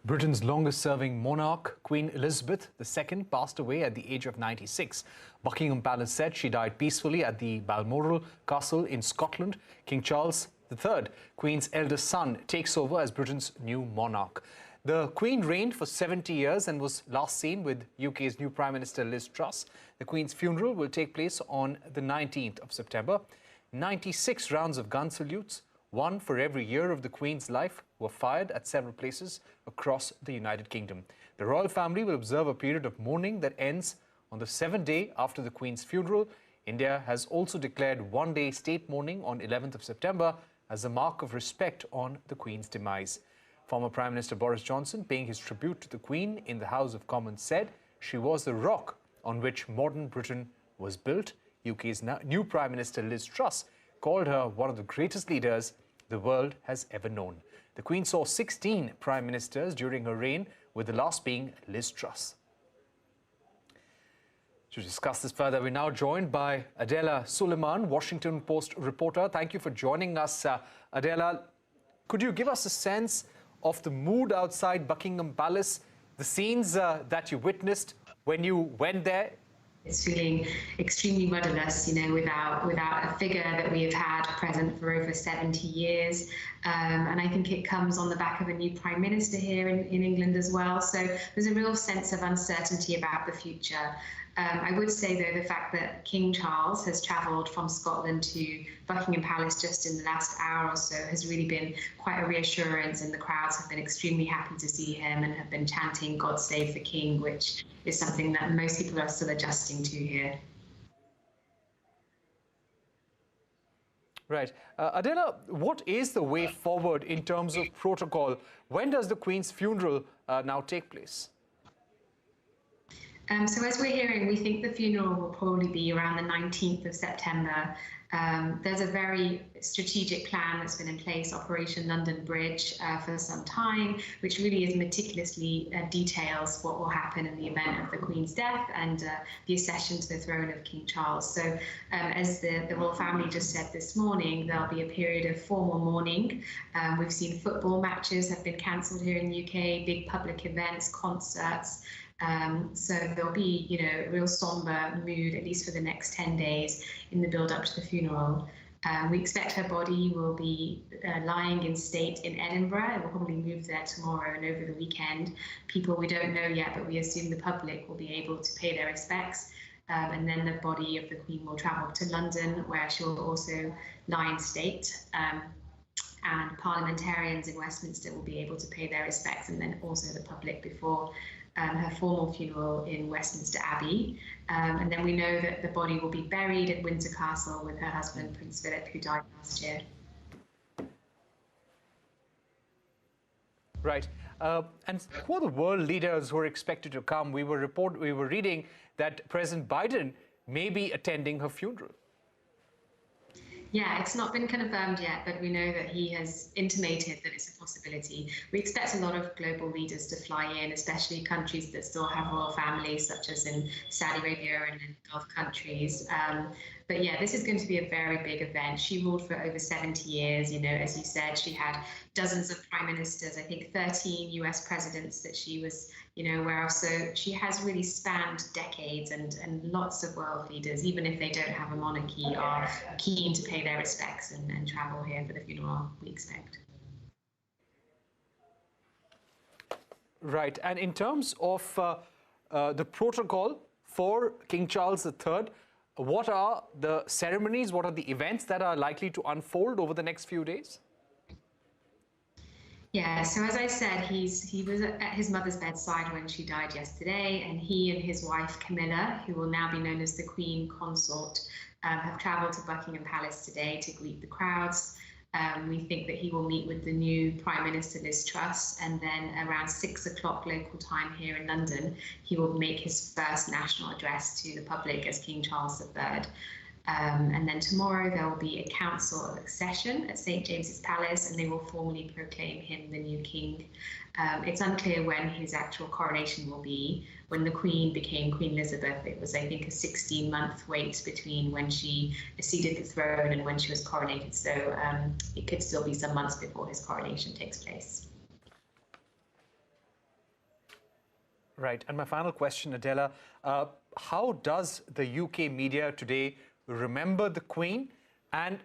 Britain's longest-serving monarch, Queen Elizabeth II, passed away at the age of 96. Buckingham Palace said she died peacefully at the Balmoral Castle in Scotland. King Charles III, Queen's eldest son, takes over as Britain's new monarch. The Queen reigned for 70 years and was last seen with UK's new Prime Minister Liz Truss. The Queen's funeral will take place on the 19th of September. 96 rounds of gun salutes, one for every year of the Queen's life, were fired at several places across the United Kingdom. The royal family will observe a period of mourning that ends on the 7th day after the Queen's funeral. India has also declared one-day state mourning on 11th of September as a mark of respect on the Queen's demise. Former Prime Minister Boris Johnson, paying his tribute to the Queen in the House of Commons, said she was the rock on which modern Britain was built. UK's new Prime Minister Liz Truss called her one of the greatest leaders the world has ever known. The Queen saw 16 Prime Ministers during her reign, with the last being Liz Truss. To discuss this further, we're now joined by Adela Suliman, Washington Post reporter. Thank you for joining us, Adela. Could you give us a sense of the mood outside Buckingham Palace, the scenes that you witnessed when you went there? It's feeling extremely rudderless, without a figure that we have had present for over 70 years. And I think it comes on the back of a new Prime Minister here in England as well. So there's a real sense of uncertainty about the future. I would say, though, the fact that King Charles has travelled from Scotland to Buckingham Palace just in the last hour or so has really been quite a reassurance, and the crowds have been extremely happy to see him and have been chanting "God Save the King," which is something that most people are still adjusting to here. Right. Adela, what is the way forward in terms of protocol? When does the Queen's funeral now take place? So as we're hearing, we think the funeral will probably be around the 19th of September. There's a very strategic plan that's been in place, Operation London Bridge, for some time, which really is meticulously details what will happen in the event of the Queen's death and the accession to the throne of King Charles. So as the royal family just said this morning, there'll be a period of formal mourning. We've seen football matches have been cancelled here in the UK, big public events, concerts. So there'll be, a real somber mood, at least for the next 10 days in the build-up to the funeral. We expect her body will be lying in state in Edinburgh. It will probably move there tomorrow and over the weekend. People we don't know yet, but we assume the public will be able to pay their respects. And then the body of the Queen will travel to London, where she will also lie in state. And parliamentarians in Westminster will be able to pay their respects, and then also the public before her formal funeral in Westminster Abbey. And then we know that the body will be buried at Windsor Castle with her husband, Prince Philip, who died last year. Right. And who are the world leaders who are expected to come? We were reading that President Biden may be attending her funeral. Yeah, it's not been confirmed yet, but we know that he has intimated that it's a possibility. We expect a lot of global leaders to fly in, especially countries that still have royal families, such as in Saudi Arabia and in Gulf countries. But yeah, this is going to be a very big event. She ruled for over 70 years. As you said, she had dozens of prime ministers, I think 13 US presidents that she was, aware of. So she has really spanned decades, and lots of world leaders, even if they don't have a monarchy, are keen to pay their respects and travel here for the funeral, we expect. Right. And in terms of the protocol for King Charles III, what are the ceremonies, what are the events that are likely to unfold over the next few days? Yeah, so as I said, he was at his mother's bedside when she died yesterday, and he and his wife Camilla, who will now be known as the Queen Consort, have travelled to Buckingham Palace today to greet the crowds. We think that he will meet with the new Prime Minister Liz Truss, and then around 6 o'clock local time here in London, he will make his first national address to the public as King Charles III. And then tomorrow there will be a council of accession at St James's Palace, and they will formally proclaim him the new king. It's unclear when his actual coronation will be. When the Queen became Queen Elizabeth, it was, I think, a 16-month wait between when she acceded the throne and when she was coronated. So it could still be some months before his coronation takes place. Right. And my final question, Adela, how does the UK media today remember the Queen, and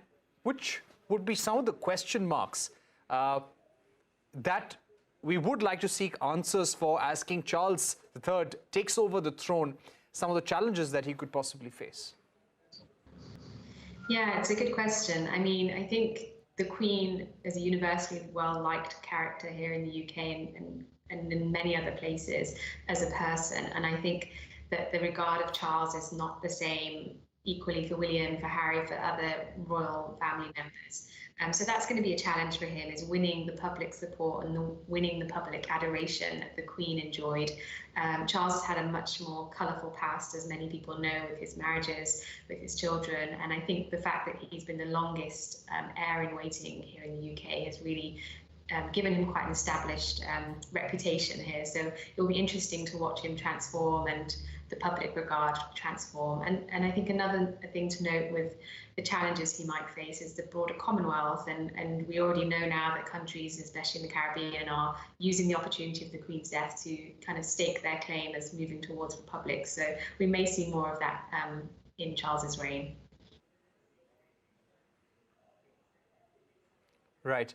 which would be some of the question marks that we would like to seek answers for as King Charles III takes over the throne, some of the challenges that he could possibly face? Yeah, it's a good question. I mean, I think the Queen is a universally well-liked character here in the UK and in many other places as a person. And I think that the regard of Charles is not the same equally for William, for Harry, for other royal family members. So that's going to be a challenge for him, is winning the public support and winning the public adoration that the Queen enjoyed. Charles has had a much more colourful past, as many people know, with his marriages, with his children. And I think the fact that he's been the longest heir in waiting here in the UK has really given him quite an established reputation here. So it will be interesting to watch him transform and the public regard transform. And I think another thing to note with the challenges he might face is the broader Commonwealth. And we already know now that countries, especially in the Caribbean, are using the opportunity of the Queen's death to kind of stake their claim as moving towards republic. So we may see more of that in Charles's reign. Right.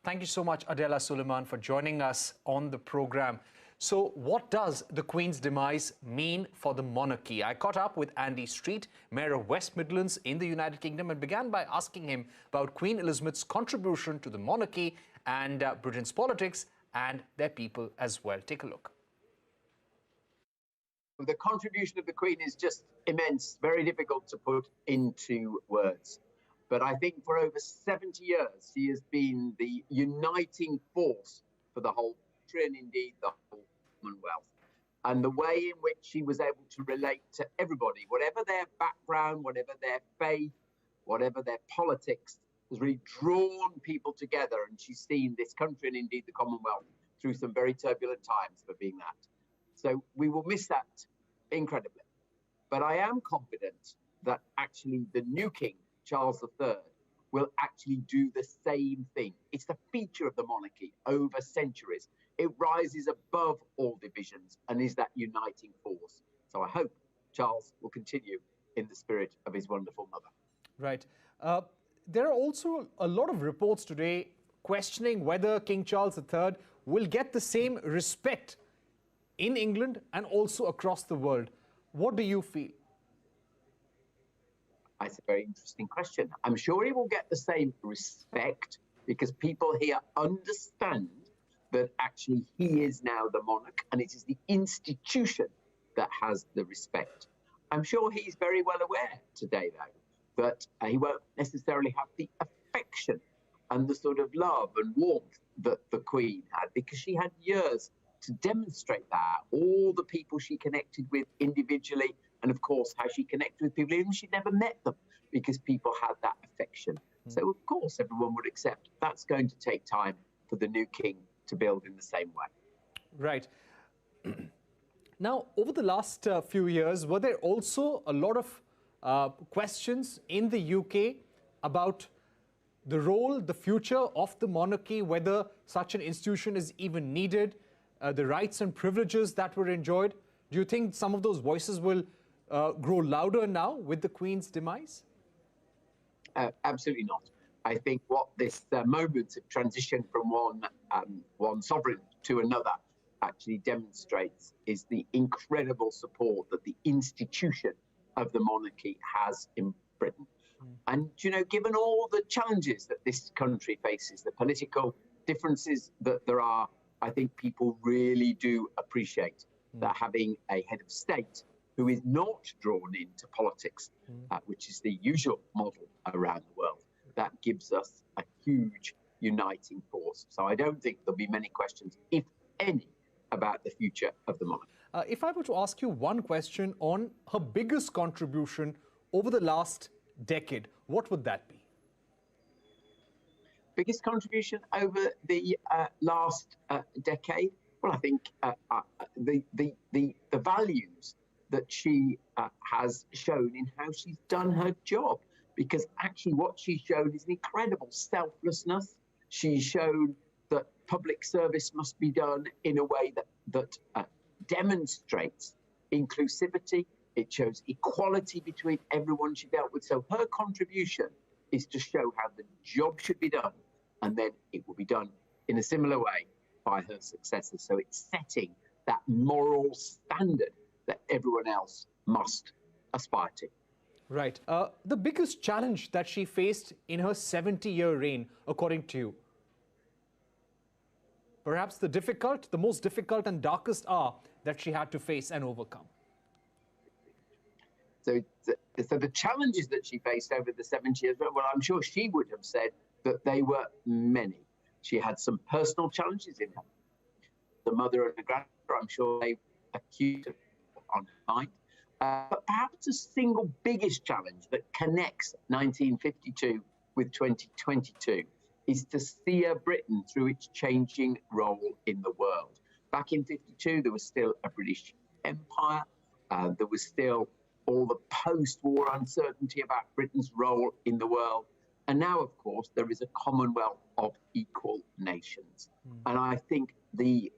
Thank you so much, Adela Suliman, for joining us on the program. So what does the Queen's demise mean for the monarchy? I caught up with Andy Street, Mayor of West Midlands in the United Kingdom, and began by asking him about Queen Elizabeth's contribution to the monarchy and Britain's politics and their people as well. Take a look. The contribution of the Queen is just immense, very difficult to put into words. But I think for over 70 years, she has been the uniting force for the whole country and indeed the whole Commonwealth. And the way in which she was able to relate to everybody, whatever their background, whatever their faith, whatever their politics, has really drawn people together. And she's seen this country and indeed the Commonwealth through some very turbulent times for being that. So we will miss that incredibly. But I am confident that actually the new king, Charles III, will actually do the same thing. It's the feature of the monarchy over centuries. It rises above all divisions and is that uniting force. So I hope Charles will continue in the spirit of his wonderful mother. Right. There are also a lot of reports today questioning whether King Charles III will get the same respect in England and also across the world. What do you feel? That's a very interesting question. I'm sure he will get the same respect because people here understand that actually he is now the monarch and it is the institution that has the respect. I'm sure he's very well aware today, though, that he won't necessarily have the affection and the sort of love and warmth that the Queen had, because she had years to demonstrate that. All the people she connected with individually, and of course how she connected with people even she'd never met them, because people had that affection. So of course everyone would accept that's going to take time for the new king to build in the same way. Right. Now, over the last few years, were there also a lot of questions in the UK about the role, the future of the monarchy, whether such an institution is even needed, the rights and privileges that were enjoyed? Do you think some of those voices will grow louder now with the Queen's demise? Absolutely not. I think what this moment of transition from one sovereign to another actually demonstrates is the incredible support that the institution of the monarchy has in Britain. And, you know, given all the challenges that this country faces, the political differences that there are, I think people really do appreciate that having a head of state who is not drawn into politics, which is the usual model around the world, that gives us a huge uniting force. So I don't think there'll be many questions, if any, about the future of the monarchy. If I were to ask you one question on her biggest contribution over the last decade, what would that be? Biggest contribution over the last decade? Well, I think the values that she has shown in how she's done her job, because actually what she's shown is an incredible selflessness. She's shown that public service must be done in a way that demonstrates inclusivity. It shows equality between everyone she dealt with. So her contribution is to show how the job should be done, and then it will be done in a similar way by her successors. So it's setting that moral standard that everyone else must aspire to. Right. The biggest challenge that she faced in her 70-year reign, according to you? Perhaps the most difficult and darkest hour that she had to face and overcome. So the challenges that she faced over the 70 years, well, I'm sure she would have said that they were many. She had some personal challenges in her. The mother and the grandmother, I'm sure they acute on her mind. But perhaps the single biggest challenge that connects 1952 with 2022 is to steer Britain through its changing role in the world. Back in 52, there was still a British Empire. There was still all the post-war uncertainty about Britain's role in the world. And now, of course, there is a Commonwealth of equal nations. And I think the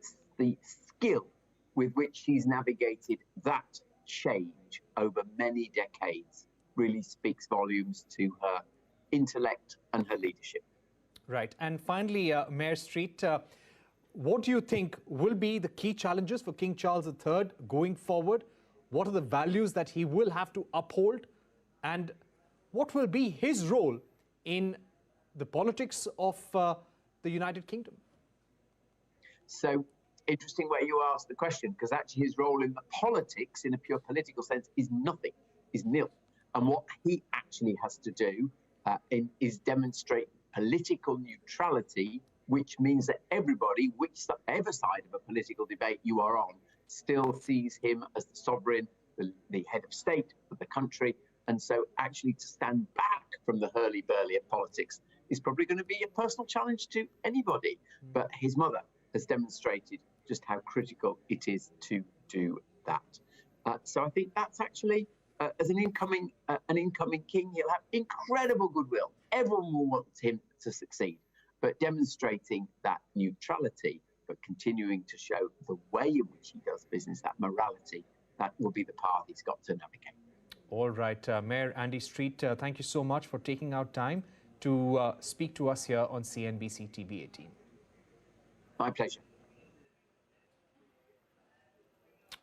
skill with which she's navigated that change over many decades really speaks volumes to her intellect and her leadership. Right. And finally, Mayor Street, what do you think will be the key challenges for King Charles III going forward? What are the values that he will have to uphold? And what will be his role in the politics of the United Kingdom? So, interesting way you asked the question, because actually his role in the politics, in a pure political sense, is nothing, is nil. And what he actually has to do is demonstrate political neutrality, which means that everybody, whichever side of a political debate you are on, still sees him as the sovereign, the head of state of the country. And so actually to stand back from the hurly-burly of politics is probably going to be a personal challenge to anybody. But his mother has demonstrated just how critical it is to do that. So I think that's actually, as an incoming king, he'll have incredible goodwill. Everyone will want him to succeed, but demonstrating that neutrality, but continuing to show the way in which he does business, that morality, that will be the path he's got to navigate. All right, Mayor Andy Street, thank you so much for taking out time to speak to us here on CNBC-TV18. My pleasure.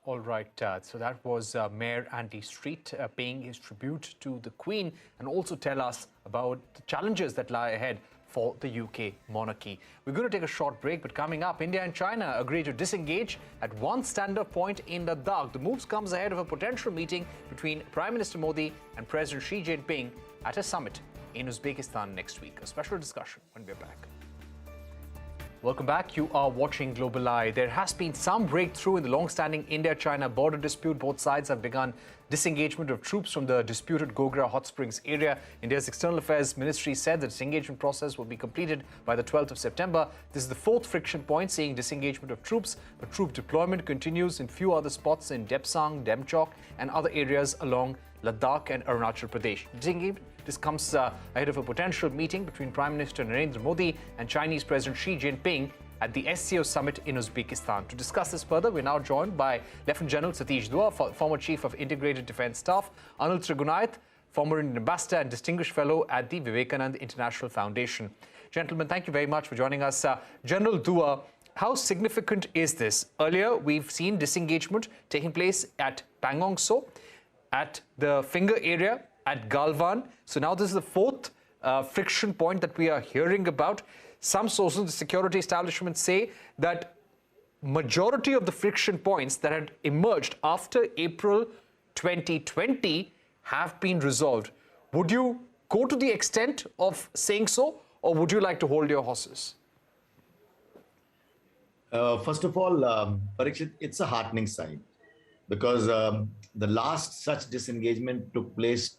All right, so that was Mayor Andy Street paying his tribute to the Queen and also tell us about the challenges that lie ahead for the UK monarchy. We're going to take a short break, but coming up, India and China agree to disengage at one standoff point in Ladakh. The moves comes ahead of a potential meeting between Prime Minister Modi and President Xi Jinping at a summit in Uzbekistan next week. A special discussion when we're back. Welcome back. You are watching Global Eye. There has been some breakthrough in the long-standing India-China border dispute. Both sides have begun disengagement of troops from the disputed GograHotsprings area. India's External Affairs Ministry said the disengagement process will be completed by the 12th of September. This is the fourth friction point seeing disengagement of troops, but troop deployment continues in few other spots in Depsang, Demchok and other areas along Ladakh and Arunachal Pradesh. This comes ahead of a potential meeting between Prime Minister Narendra Modi and Chinese President Xi Jinping at the SCO summit in Uzbekistan. To discuss this further, we're now joined by Lieutenant General Satish, former Chief of Integrated Defence Staff, Anil Trigunayat, former Indian Ambassador and Distinguished Fellow at the Vivekananda International Foundation. Gentlemen, thank you very much for joining us. General Dua, how significant is this? Earlier, we've seen disengagement taking place at Pangong So, at the Finger area, at Galwan. So now this is the fourth friction point that we are hearing about. some sources in the security establishment say that majority of the friction points that had emerged after April 2020 have been resolved. Would you go to the extent of saying so, or would you like to hold your horses? First of all, Parikshit, it's a heartening sign because the last such disengagement took place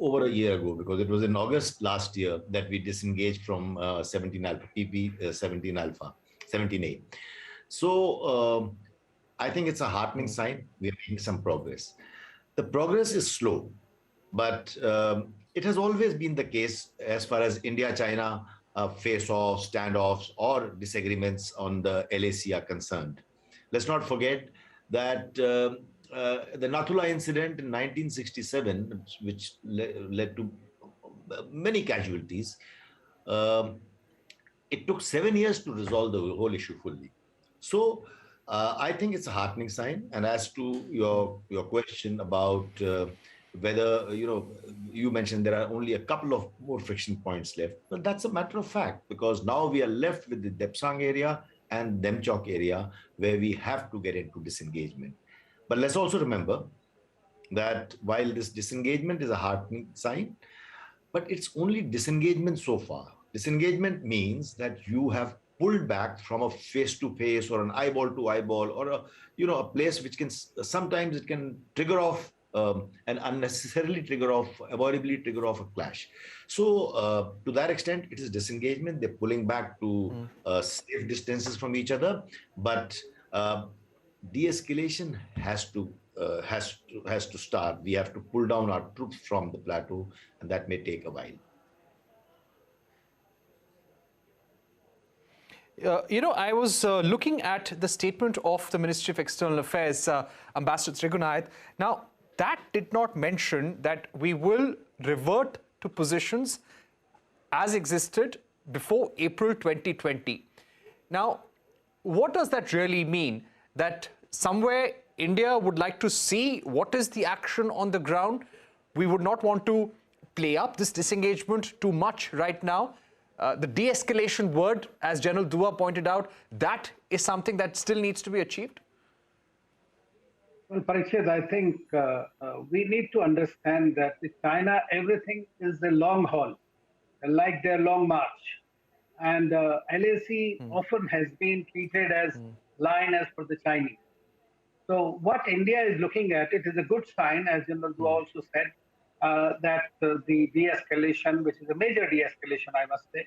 over a year ago, because it was in August last year that we disengaged from 17 Alpha, PP 17 Alpha, 17A. So I think it's a heartening sign. We're making some progress. The progress is slow, but it has always been the case as far as India-China face-offs, standoffs, or disagreements on the LAC are concerned. Let's not forget that the Nathula incident in 1967, which led to many casualties, it took 7 years to resolve the whole issue fully. So I think it's a heartening sign. And as to your question about whether, you mentioned there are only a couple of more friction points left. But that's a matter of fact, because now we are left with the Depsang area and Demchok area where we have to get into disengagement. But let's also remember that while this disengagement is a heartening sign, but it's only disengagement so far. Disengagement means that you have pulled back from a face-to-face or an eyeball-to-eyeball or a place which can sometimes it can trigger off and unnecessarily avoidably trigger off a clash. So to that extent, it is disengagement. They're pulling back to safe distances from each other, but de-escalation has to start. We have to pull down our troops from the plateau, and that may take a while. I was looking at the statement of the Ministry of External Affairs, Ambassador Trigunayat. Now, that did not mention that we will revert to positions as existed before April 2020. Now, what does that really mean? That somewhere India would like to see what is the action on the ground? We would not want to play up this disengagement too much right now. The de-escalation word, as General Dua pointed out, that is something that still needs to be achieved? Well, Parikshit, I think we need to understand that with China, everything is a long haul, like their long march. And LAC often has been treated as line as per the Chinese. So what India is looking at, it is a good sign, as General Dua also said, that the de-escalation, which is a major de-escalation, I must say,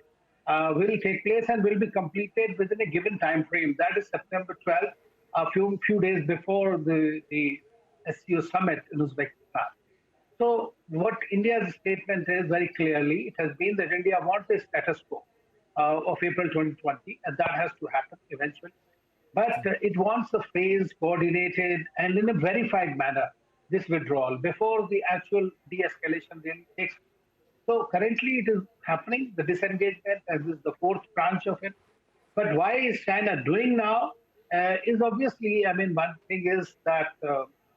will take place and will be completed within a given time frame. That is September 12th, a few days before the SCO summit in Uzbekistan. So what India's statement is very clearly, it has been that India wants a status quo of April 2020, and that has to happen eventually. But it wants a phased, coordinated, and in a verified manner, this withdrawal before the actual de-escalation really takes place. So currently it is happening, the disengagement, as is the fourth branch of it. But why is China doing now? Is obviously, one thing is that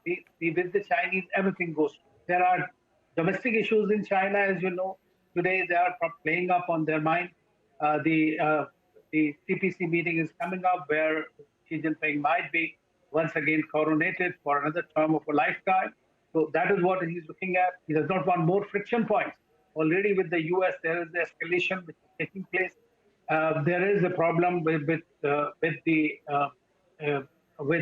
with the Chinese, everything goes. There are domestic issues in China, as you know. Today, they are playing up on their mind. The CPC meeting is coming up where Xi Jinping might be once again coronated for another term of a lifetime. So that is what he's looking at. He does not want more friction points. Already with the US, there is the escalation which is taking place. There is a problem with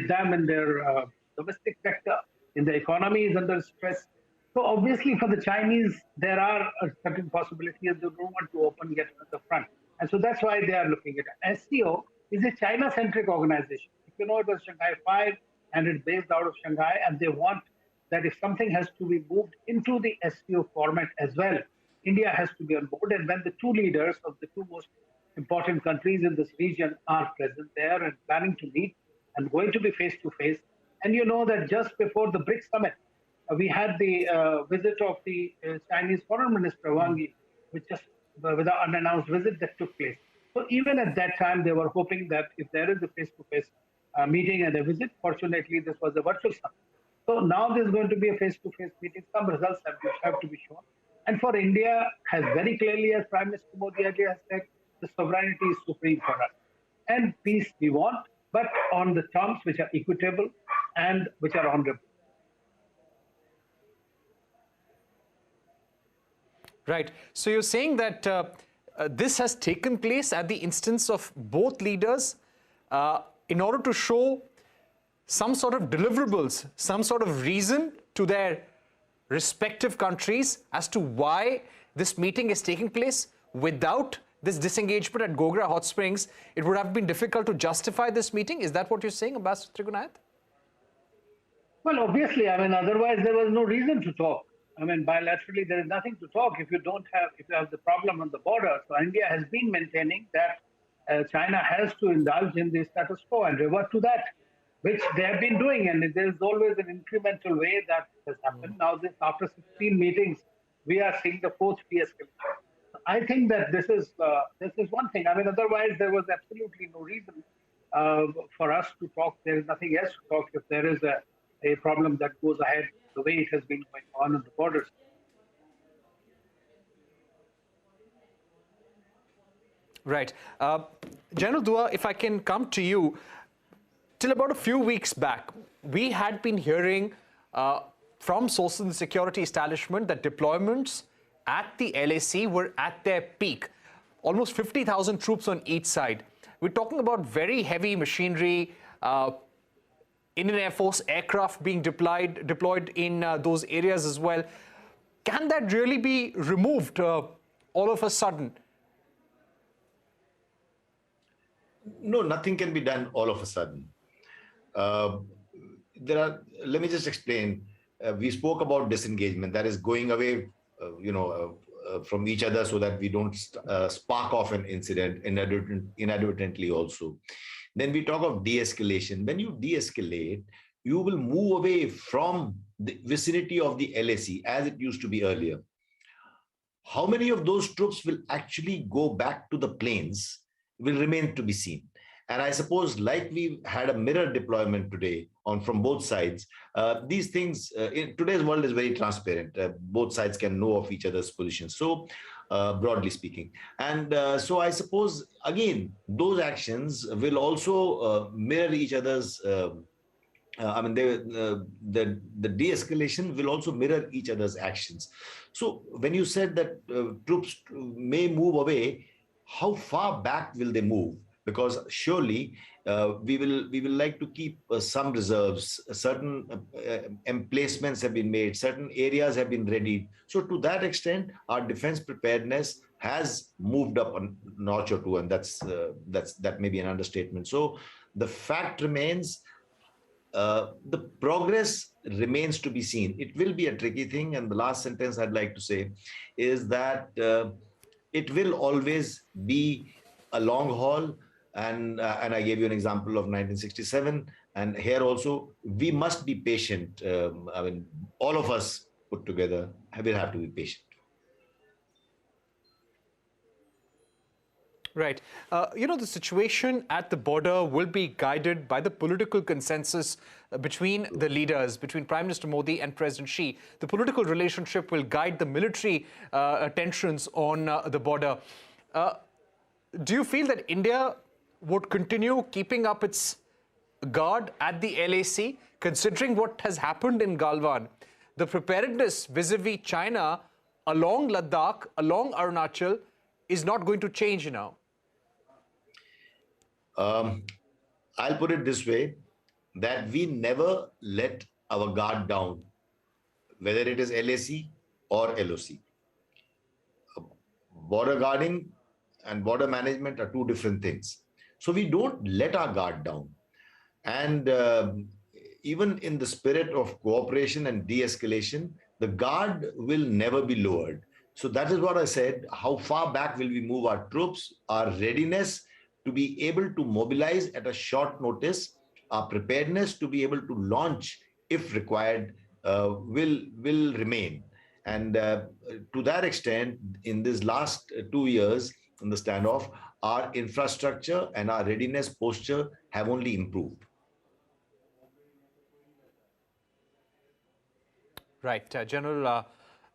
them in their domestic sector, in the economy is under stress. So obviously for the Chinese, there are certain possibilities they don't want to open yet at the front. And so that's why they are looking at it. SCO is a China-centric organization. If you know, it was Shanghai 5 and it's based out of Shanghai, and they want that if something has to be moved into the SCO format as well, India has to be on board. And when the two leaders of the two most important countries in this region are present there and planning to meet and going to be face-to-face. And you know that just before the BRICS summit, we had the visit of the Chinese Foreign Minister Wang Yi, which just with an unannounced visit that took place. So even at that time, they were hoping that if there is a face-to-face meeting and a visit, fortunately, this was a virtual summit. So now there's going to be a face-to-face meeting. Some results have to be shown. And for India, has very clearly, as Prime Minister Modi earlier has said, the sovereignty is supreme for us. And peace we want, but on the terms which are equitable and which are honorable. Right. So you're saying that this has taken place at the instance of both leaders in order to show some sort of deliverables, some sort of reason to their respective countries as to why this meeting is taking place. Without this disengagement at GograHotsprings, it would have been difficult to justify this meeting. Is that what you're saying, Ambassador Trigunayat? Well, obviously, I mean, otherwise there was no reason to talk. I mean, bilaterally, there is nothing to talk if you have the problem on the border. So India has been maintaining that China has to indulge in the status quo and revert to that, which they have been doing. And there's always an incremental way that has happened. Now, after 16 meetings, we are seeing the fourth de-escalation. I think that this is one thing. I mean, otherwise, there was absolutely no reason for us to talk. There is nothing else to talk if there is a problem that goes ahead the way it has been going on the borders. Right. General Dua, if I can come to you, till about a few weeks back, we had been hearing from sources in the security establishment that deployments at the LAC were at their peak. Almost 50,000 troops on each side. We're talking about very heavy machinery, Indian Air Force aircraft being deployed in those areas as well. Can that really be removed all of a sudden? No, nothing can be done all of a sudden. Let me just explain. We spoke about disengagement, that is going away, from each other so that we don't spark off an incident inadvertently also. Then we talk of de-escalation. When you de-escalate, you will move away from the vicinity of the LAC as it used to be earlier. How many of those troops will actually go back to the plains will remain to be seen. And I suppose, like we had a mirror deployment today from both sides, these things in today's world is very transparent. Both sides can know of each other's positions. So, broadly speaking, and so I suppose again those actions will also mirror each other's. The de-escalation will also mirror each other's actions. So when you said that troops may move away, how far back will they move? Because surely we will like to keep some reserves. Certain emplacements have been made. Certain areas have been readied. So to that extent, our defense preparedness has moved up a notch or two, and that may be an understatement. So the fact remains. The progress remains to be seen. It will be a tricky thing. And the last sentence I'd like to say is that it will always be a long haul. And I gave you an example of 1967. And here also, we must be patient. All of us put together will have to be patient. Right. The situation at the border will be guided by the political consensus between the leaders, between Prime Minister Modi and President Xi. The political relationship will guide the military tensions on the border. Do you feel that India would continue keeping up its guard at the LAC, considering what has happened in Galwan? The preparedness vis-a-vis China along Ladakh, along Arunachal, is not going to change now. I'll put it this way, that we never let our guard down, whether it is LAC or LOC. Border guarding and border management are two different things. So we don't let our guard down. And even in the spirit of cooperation and de-escalation, the guard will never be lowered. So that is what I said. How far back will we move our troops, our readiness to be able to mobilize at a short notice, our preparedness to be able to launch if required will remain. And to that extent, in this last 2 years in the standoff, our infrastructure and our readiness posture have only improved. Right. General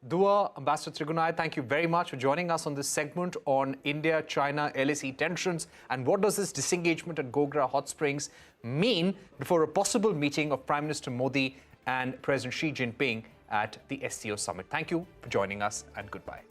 Dua, Ambassador Trigunayat, thank you very much for joining us on this segment on India-China LAC tensions and what does this disengagement at GograHotsprings mean before a possible meeting of Prime Minister Modi and President Xi Jinping at the SCO summit. Thank you for joining us and goodbye.